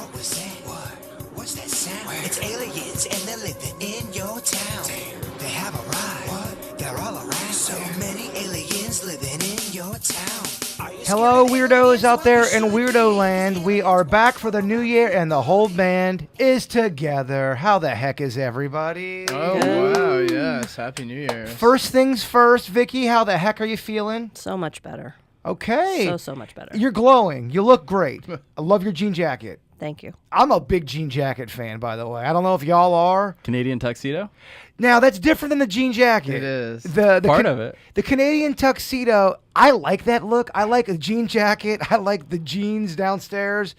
What was that? What? What's that sound? Where? It's aliens and they're living in your town. Damn. They have arrived. What? They're all around. So many aliens living in your town. Hello, weirdos out there in Weirdo Land. We are back for the new year, and the whole band is together. How the heck is everybody? Oh, wow, yes. Happy New Year. First things first, Vicky, how the heck are you feeling? So much better. Okay. So much better. You're glowing. You look great. I love your jean jacket. Thank you. I'm a big jean jacket fan, by the way. I don't know if y'all are. Canadian tuxedo? Now, that's different than the jean jacket. It is. The Part of it. The Canadian tuxedo, I like that look. I like a jean jacket. I like the jeans downstairs.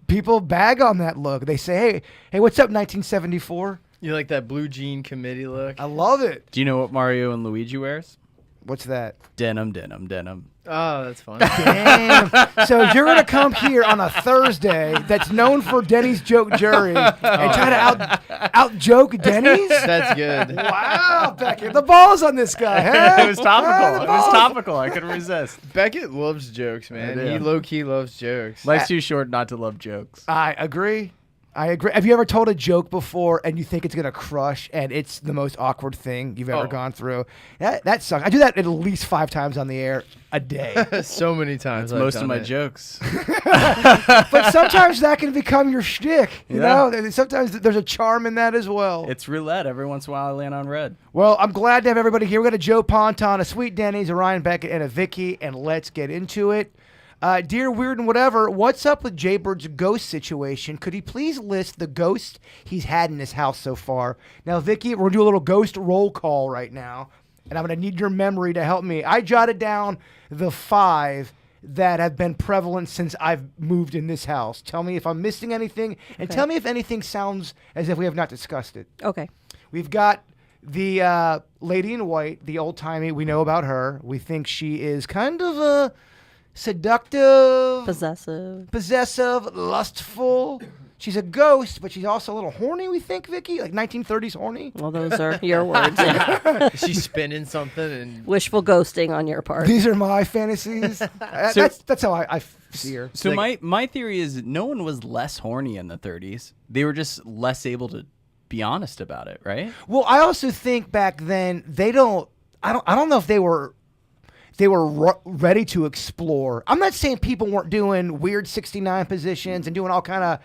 People bag on that look. They say, hey, what's up, 1974? You like that blue jean committee look? I love it. Do you know what Mario and Luigi wears? What's that? Denim, denim, denim. Oh, that's fun. Damn. So you're going to come here on a Thursday that's known for Denny's joke jury and try to out-joke Denny's? That's good. Wow, Beckett. The ball's on this guy, huh? It was topical. It was topical. I couldn't resist. Beckett loves jokes, man. I do. He low-key loves jokes. Life's too short not to love jokes. I agree. Have you ever told a joke before and you think it's going to crush and it's the most awkward thing you've ever gone through? That sucks. I do that at least 5 times on the air a day. So many times. That's most of my jokes. But sometimes that can become your shtick. You know? Sometimes there's a charm in that as well. It's roulette. Every once in a while I land on red. Well, I'm glad to have everybody here. We got a Joe Ponton, a Sweet Denny's, a Ryan Beckett, and a Vicky, and let's get into it. Dear Weird and Whatever, what's up with Jaybird's ghost situation? Could he please list the ghosts he's had in his house so far? Now, Vicky, we're going to do a little ghost roll call right now, and I'm going to need your memory to help me. I jotted down the 5 that have been prevalent since I've moved in this house. Tell me if I'm missing anything, and tell me if anything sounds as if we have not discussed it. Okay. We've got the lady in white, the old-timey. We know about her. We think she is kind of a seductive, possessive, lustful. She's a ghost, but she's also a little horny, we think, Vicky? Like 1930s horny? Well, those are your words. Yeah. She's spinning something and Wishful ghosting on your part. These are my fantasies. That's how I see her. So my theory is no one was less horny in the 30s. They were just less able to be honest about it, right? Well, I also think back then I don't know if they were ready to explore. I'm not saying people weren't doing weird 69 positions and doing all kind of,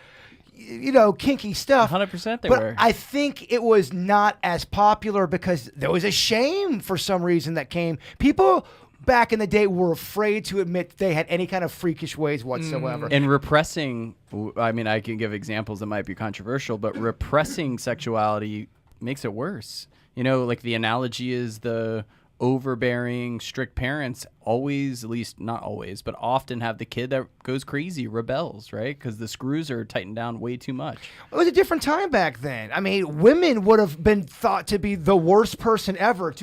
kinky stuff. 100% they but were. I think it was not as popular because there was a shame for some reason that came. People back in the day were afraid to admit they had any kind of freakish ways whatsoever. And repressing, I mean, I can give examples that might be controversial, but repressing sexuality makes it worse. Like the analogy is the overbearing, strict parents always, at least not always, but often have the kid that goes crazy, rebels, right? Because the screws are tightened down way too much. It was a different time back then. I mean, women would have been thought to be the worst person ever.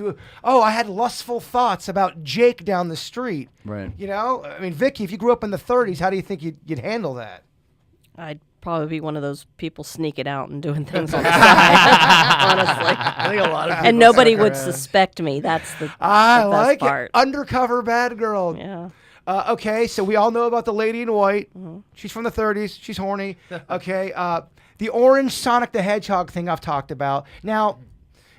I had lustful thoughts about Jake down the street. Right. I mean, Vicky, if you grew up in the 30s, how do you think you'd handle that? I'd probably be one of those people sneaking out and doing things on the side, honestly. I think a lot of people And nobody would suspect me. That's the best part. It. Undercover bad girl. Yeah. Okay, so we all know about the lady in white. Mm-hmm. She's from the 30s. She's horny. Okay. The orange Sonic the Hedgehog thing I've talked about. Now,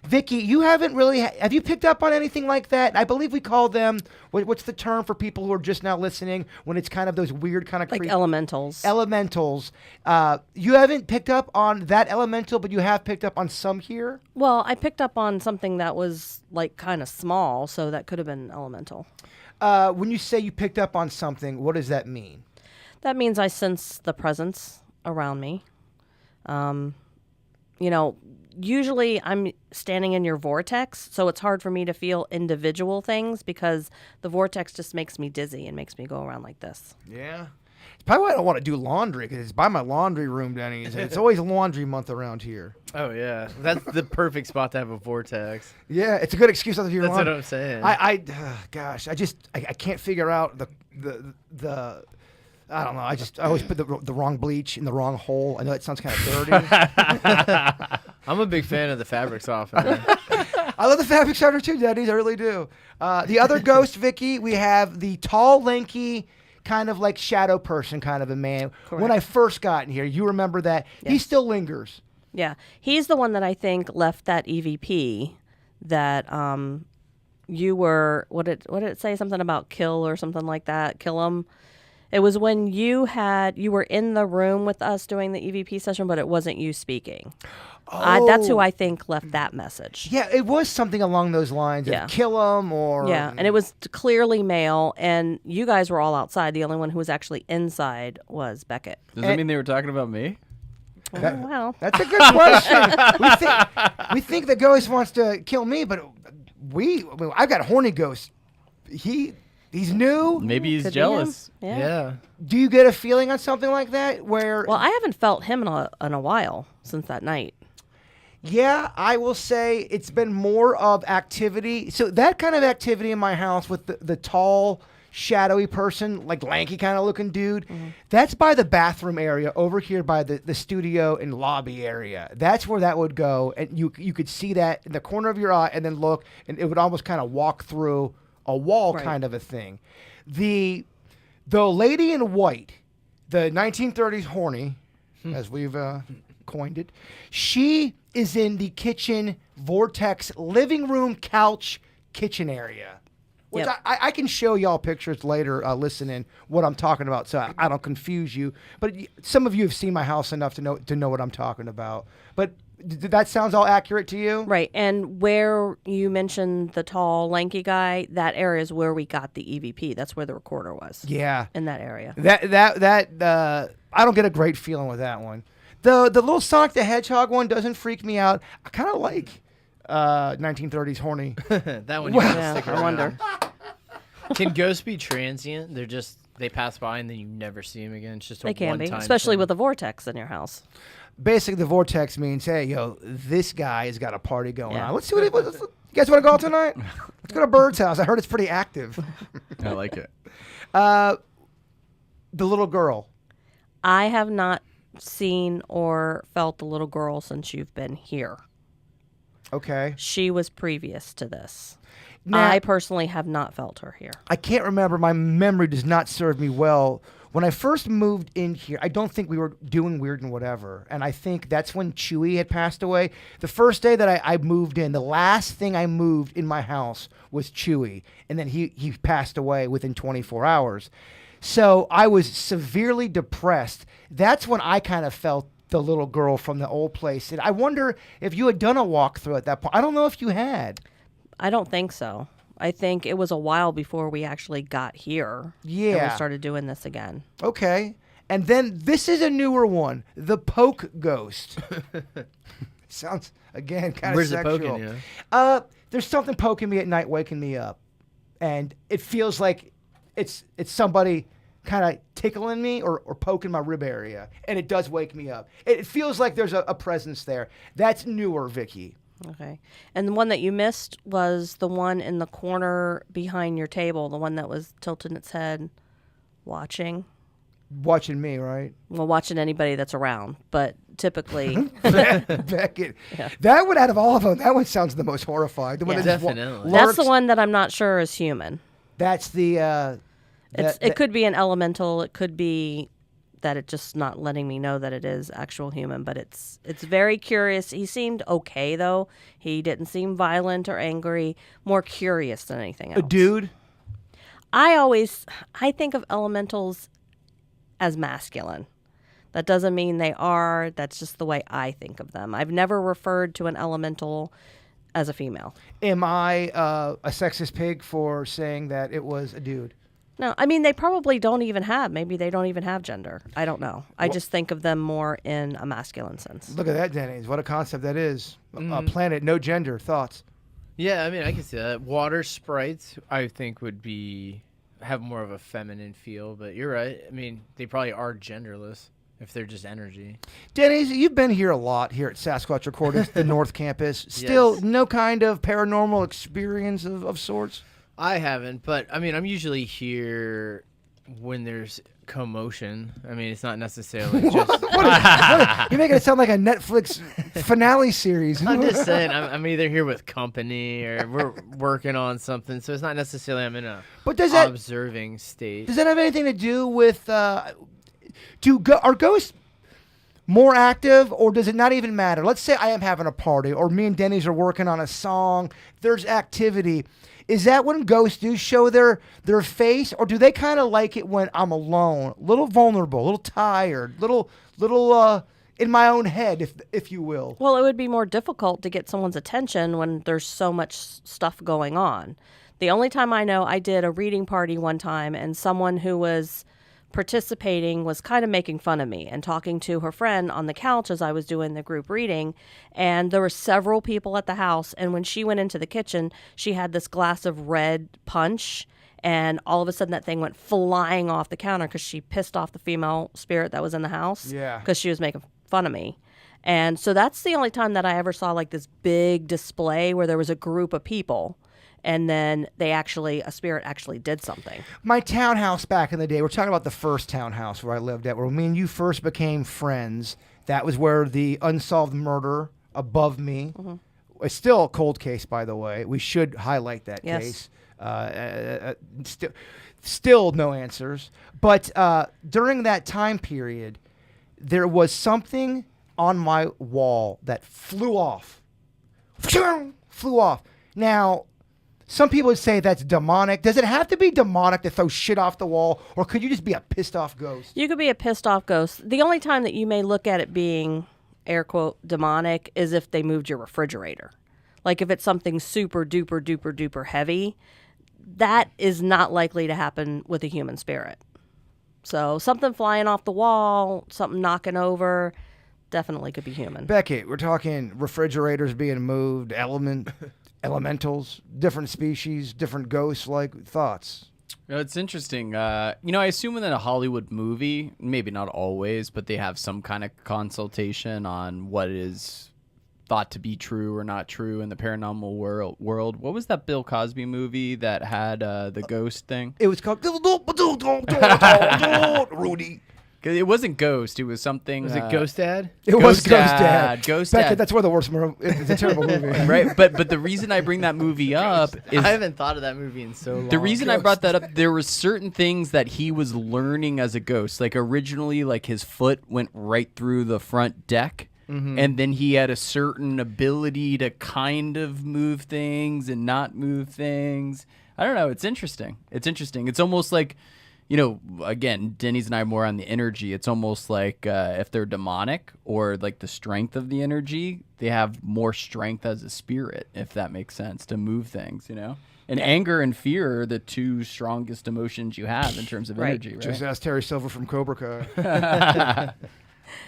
Vicky, you haven't really... have you picked up on anything like that? I believe we call them... What's the term for people who are just now listening when it's kind of those weird kind of... Like elementals. Elementals. You haven't picked up on that elemental, but you have picked up on some here? Well, I picked up on something that was like kind of small, so that could have been elemental. When you say you picked up on something, what does that mean? That means I sense the presence around me. Usually I'm standing in your vortex, so it's hard for me to feel individual things because the vortex just makes me dizzy and makes me go around like this. Yeah. It's probably why I don't want to do laundry, because it's by my laundry room, Denny. It's always laundry month around here. Oh, yeah. That's the perfect spot to have a vortex. Yeah, it's a good excuse not to do your laundry. That's what I'm saying. I can't figure out the I don't know. I always put the wrong bleach in the wrong hole. I know that sounds kind of dirty. I'm a big fan of the fabric softener. I love the fabric softener too, Daddies. I really do. The other ghost, Vicky, we have the tall, lanky, kind of like shadow person kind of a man. When Correct. I first got in here, you remember that? He Yes. still lingers. Yeah, he's the one that I think left that EVP that you were. What did it say? Something about kill or something like that. Kill him. It was when you were in the room with us doing the EVP session, but it wasn't you speaking. That's who I think left that message. Yeah, it was something along those lines. Yeah. Of kill him or Yeah, and it was clearly male, and you guys were all outside. The only one who was actually inside was Beckett. Does that mean they were talking about me? That- Well, That's a good question. we think the ghost wants to kill me, but I've got a horny ghost. He's new. Maybe he's could be him. jealous. Yeah. Do you get a feeling on something like that where? Well, I haven't felt him in a while since that night. Yeah, I will say it's been more of activity. So that kind of activity in my house with the tall, shadowy person, like lanky kind of looking dude, that's by the bathroom area over here by the studio and lobby area. That's where that would go. And you could see that in the corner of your eye and then look, and it would almost kind of walk through a wall Right. kind of a thing. The lady in white, the 1930s horny, as we've coined it, she is in the kitchen vortex living room couch kitchen area. Which Yep. I can show y'all pictures later listening what I'm talking about so I don't confuse you. But some of you have seen my house enough to know what I'm talking about. But that sounds all accurate to you? Right, and where you mentioned the tall, lanky guy, that area is where we got the EVP. That's where the recorder was. Yeah. In that area. That I don't get a great feeling with that one. The little Sonic the Hedgehog one doesn't freak me out. I kind of like 1930s horny. That one you gotta Yeah, stick I around. wonder. Can ghosts be transient? They pass by and then you never see them again. It's just a They can be, one-time especially thing. with a vortex in your house. Basically, the vortex means, hey, yo, this guy has got a party going Yeah. on. Let's see what you guys want to go out tonight? Let's go to Bird's house. I heard it's pretty active. I like it. The little girl. I have not seen or felt the little girl since you've been here. Okay. She was previous to this. Now- I personally have not felt her here. I can't remember. My memory does not serve me well. When I first moved in here, I don't think we were doing Weird and Whatever. And I think that's when Chewy had passed away. The first day that I moved in, the last thing I moved in my house was Chewy. And then he passed away within 24 hours. So I was severely depressed. That's when I kind of felt the little girl from the old place. And I wonder if you had done a walkthrough at that point. I don't know if you had. I don't think so. I think it was a while before we actually got here. And Yeah. we started doing this again. Okay. And then this is a newer one, the poke ghost. Sounds, again, kind of Where's it sexual. poking you? There's something poking me at night, waking me up. And it feels like it's somebody kind of tickling me or poking my rib area. And it does wake me up. It feels like there's a presence there. That's newer, Vicky. Okay. And the one that you missed was the one in the corner behind your table, the one that was tilting its head, watching. Watching me, right? Well, watching anybody that's around. But typically, Beckett. That one out of all of them, that one sounds the most horrifying. The one Yeah. that just Definitely. that's the lurks. one that I'm not sure is human. That's the... It could be an elemental. It could be that it's just not letting me know that it is actual human, but it's very curious. He seemed okay though. He didn't seem violent or angry, more curious than anything else. a dude. I think of elementals as masculine. That doesn't mean they are. That's just the way I think of them. I've never referred to an elemental as a female. Am I a sexist pig for saying that it was a dude? No, I mean, they probably don't even have, maybe they don't even have gender. I don't know. I just think of them more in a masculine sense. Look at that, Denny's. What a concept that is. A planet, no gender. Thoughts? Yeah, I mean, I can see that. Water sprites, I think, would have more of a feminine feel, but you're right. I mean, they probably are genderless if they're just energy. Denny's, you've been here a lot here at Sasquatch Recordings, the North Campus. Still, Yes. no kind of paranormal experience of sorts? I haven't, but I mean, I'm usually here when there's commotion. I mean, it's not necessarily just. You're making it sound like a Netflix finale series. I'm just saying, I'm either here with company or we're working on something, so it's not necessarily I'm in a But does that observing state. does that have anything to do with are ghosts more active, or does it not even matter? Let's say I am having a party, or me and Denny's are working on a song. There's activity. Is that when ghosts do show their face, or do they kind of like it when I'm alone, a little vulnerable, a little tired, little in my own head, if you will? Well, it would be more difficult to get someone's attention when there's so much stuff going on. The only time I know I did a reading party one time, and someone who was participating was kind of making fun of me and talking to her friend on the couch as I was doing the group reading. And there were several people at the house. And when she went into the kitchen, she had this glass of red punch. And all of a sudden that thing went flying off the counter because she pissed off the female spirit that was in the house. Yeah. Because she was making fun of me. And so that's the only time that I ever saw like this big display where there was a group of people. And then a spirit actually did something. My townhouse back in the day, we're talking about the first townhouse where I lived at, where me and you first became friends. That was where the unsolved murder above me, it's still a cold case, by the way. We should highlight that Yes. case. Still no answers. But during that time period, there was something on my wall that flew off. Flew off. Now, some people would say that's demonic. Does it have to be demonic to throw shit off the wall, or could you just be a pissed off ghost? You could be a pissed off ghost. The only time that you may look at it being, air quote, demonic is if they moved your refrigerator. Like if it's something super duper duper duper heavy, that is not likely to happen with a human spirit. So something flying off the wall, something knocking over, definitely could be human. Beckett, we're talking refrigerators being moved, elementals, different species, different ghosts-like thoughts. It's interesting. I assume in a Hollywood movie, maybe not always, but they have some kind of consultation on what is thought to be true or not true in the paranormal world. What was that Bill Cosby movie that had the ghost thing? It was called Rudy. 'Cause it wasn't Ghost. It was something. Was it Ghost Dad? It was Ghost Dad. Ghost Beckett, Dad. that's one of the worst. It's a terrible movie. Right, but the reason I bring that movie up is I haven't thought of that movie in so long. the reason I brought that up. There were certain things that he was learning as a ghost. Like originally, like his foot went right through the front deck, and then he had a certain ability to kind of move things and not move things. I don't know. It's interesting. It's almost like, again, Denny's and I are more on the energy. It's almost like if they're demonic or like the strength of the energy, they have more strength as a spirit, if that makes sense, to move things, And anger and fear are the two strongest emotions you have in terms of energy, right? Just ask Terry Silver from Cobra Kai.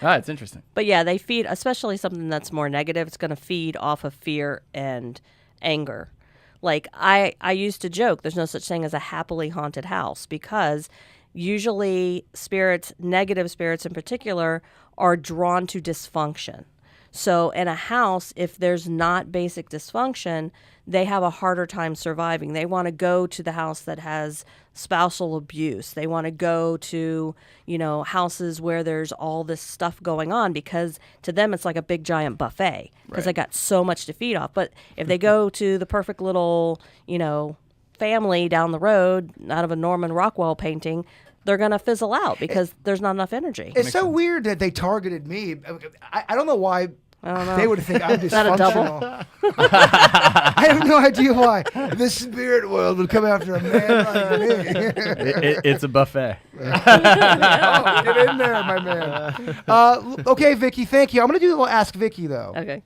It's interesting. But yeah, they feed, especially something that's more negative, it's going to feed off of fear and anger. Like I used to joke, there's no such thing as a happily haunted house because usually spirits, negative spirits in particular, are drawn to dysfunction. So in a house, if there's not basic dysfunction, they have a harder time surviving. They want to go to the house that has spousal abuse. They want to go to, houses where there's all this stuff going on because to them it's like a big giant buffet because they got so much to feed off. But if they go to the perfect little, family down the road out of a Norman Rockwell painting, they're going to fizzle out because there's not enough energy. It's so weird that they targeted me. I don't know why I don't know. they would think I'm Is that a double? dysfunctional. I have no idea why the spirit world would come after a man like me. It's a buffet. Oh, get in there, my man. Okay, Vicky, thank you. I'm going to do a little Ask Vicky, though. Okay.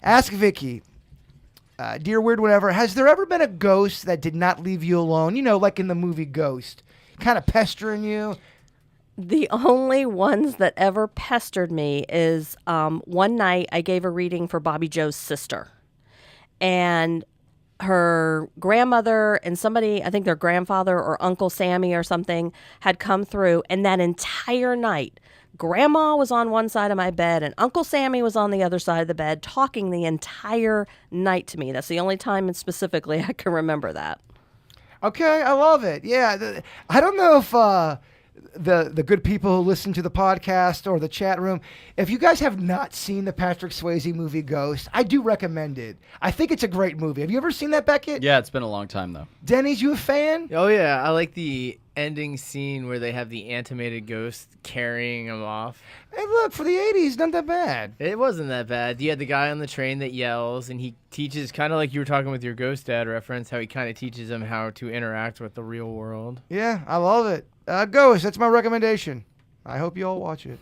Ask Vicky. Dear Weird Whatever, has there ever been a ghost that did not leave you alone? Like in the movie Ghost, kind of pestering you? The only ones that ever pestered me is one night I gave a reading for Bobby Joe's sister. And her grandmother and somebody, I think their grandfather or Uncle Sammy or something, had come through. And that entire night, Grandma was on one side of my bed and Uncle Sammy was on the other side of the bed talking the entire night to me. That's the only time specifically I can remember that. Okay, I love it. Yeah, I don't know if the good people who listen to the podcast or the chat room, if you guys have not seen the Patrick Swayze movie Ghost, I do recommend it. I think it's a great movie. Have you ever seen that, Beckett? Yeah, it's been a long time though. Denny's, you a fan? Oh yeah, I like the ending scene where they have the animated ghost carrying him off. Hey, look, for the 80s, not that bad. It wasn't that bad. You had the guy on the train that yells, and he teaches, kind of like you were talking with your Ghost Dad reference, how he kind of teaches him how to interact with the real world. Yeah, I love it. Ghost, that's my recommendation. I hope you all watch it.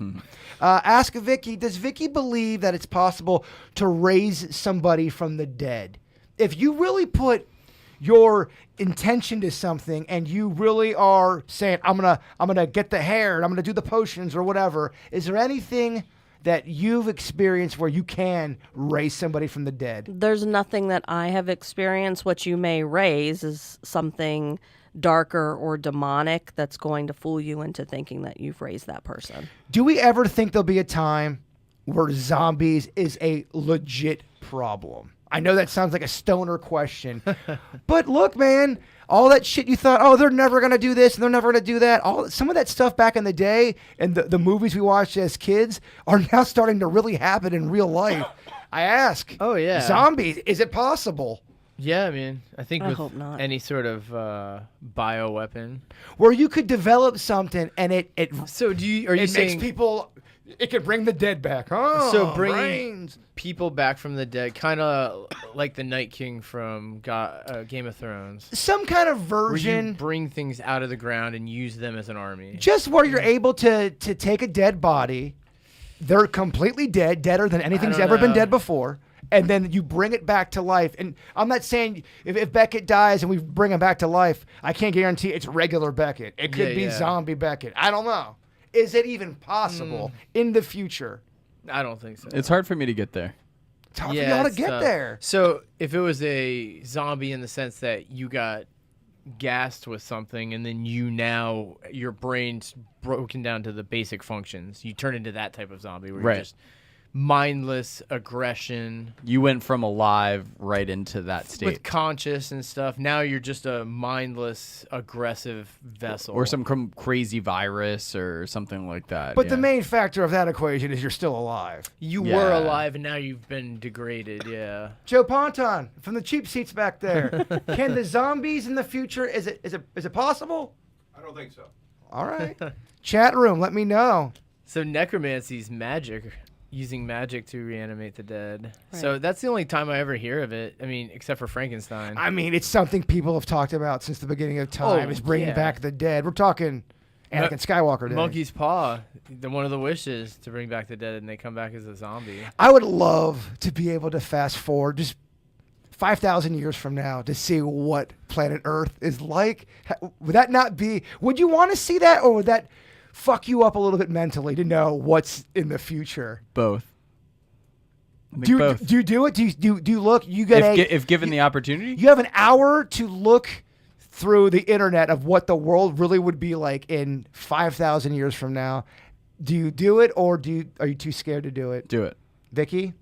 Ask Vicky, does Vicky believe that it's possible to raise somebody from the dead? If you really put your intention to something and you really are saying, I'm gonna get the hair and I'm gonna do the potions or whatever, is there anything that you've experienced where you can raise somebody from the dead? There's nothing that I have experienced. What you may raise is something darker or demonic that's going to fool you into thinking that you've raised that person. Do we ever think there'll be a time where zombies is a legit problem? I know that sounds like a stoner question, but look, man, all that shit you thought, oh, they're never going to do this and they're never going to do that. Some of that stuff back in the day and the movies we watched as kids are now starting to really happen in real life. I ask, Oh, yeah. zombies, is it possible? Yeah, I mean, I think I with hope not. any sort of bioweapon. Where you could develop something and it So are you it makes saying people, it could bring the dead back. Oh, So bringing- brains. people back from the dead, kind of like the Night King from Game of Thrones? Some kind of Where you version. bring things out of the ground and use them as an army. Just where you're able to take a dead body, they're completely dead, deader than anything's don't ever been know. dead before, and then you bring it back to life. And I'm not saying if Beckett dies and we bring him back to life, I can't guarantee it's regular Beckett. It could Yeah, be yeah. zombie Beckett. I don't know. Is it even possible in the future? I don't think so. It's hard for me to get there. It's hard for y'all to it's get tough. there. So if it was a zombie in the sense that you got gassed with something and then your brain's broken down to the basic functions, you turn into that type of zombie where Right. you're just mindless aggression You went from alive right into that state. with conscious and stuff. Now you're just a mindless, aggressive vessel. Or some crazy virus or something like that. But the yeah. main factor of that equation is you're still alive. You Yeah. were alive and now you've been degraded. Yeah. Joe Ponton from the cheap seats back there. Can the zombies in the future, is it possible? I don't think so. All right. Chat room, let me know. So necromancy's magic, using magic to reanimate the dead. Right. So that's the only time I ever hear of it. I mean, except for Frankenstein. I mean, it's something people have talked about since the beginning of time. Oh, is bringing yeah. back the dead. We're talking Anakin Skywalker days. Monkey's paw, one of the wishes to bring back the dead, and they come back as a zombie. I would love to be able to fast forward just 5,000 years from now to see what planet Earth is like. Would that not be? Would you want to see that, or would that fuck you up a little bit mentally to know what's in the future? Both. I think Do both. you do it? Do you look? You get If given the opportunity? You have an hour to look through the internet of what the world really would be like in 5,000 years from now. Do you do it, or are you too scared to do it? Do it. Vicky?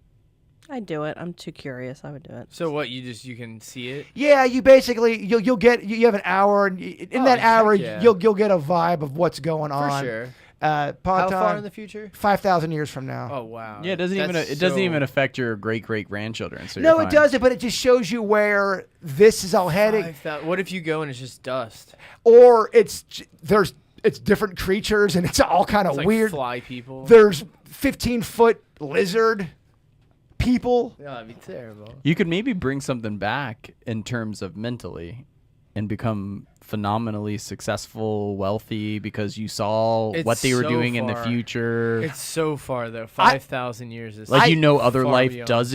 I'd do it. I'm too curious. I would do it. So what? You can see it. Yeah, you basically you'll get you have an hour, and in Oh, that heck hour yeah. you'll get a vibe of what's going For on. sure. How How far in the future? 5,000 years from now. Oh wow. Yeah, it doesn't even affect your great grandchildren. So No, you're it fine. doesn't, but it just shows you where this is all heading. What if you go and it's just dust? Or it's different creatures and it's all kind of It's like weird. fly people. There's 15-foot lizard people. Yeah, that'd be terrible. You could maybe bring something back in terms of mentally and become phenomenally successful, wealthy because you saw It's what they were so doing in the far. future. It's so far though. 5,000 years is Like other far life beyond. does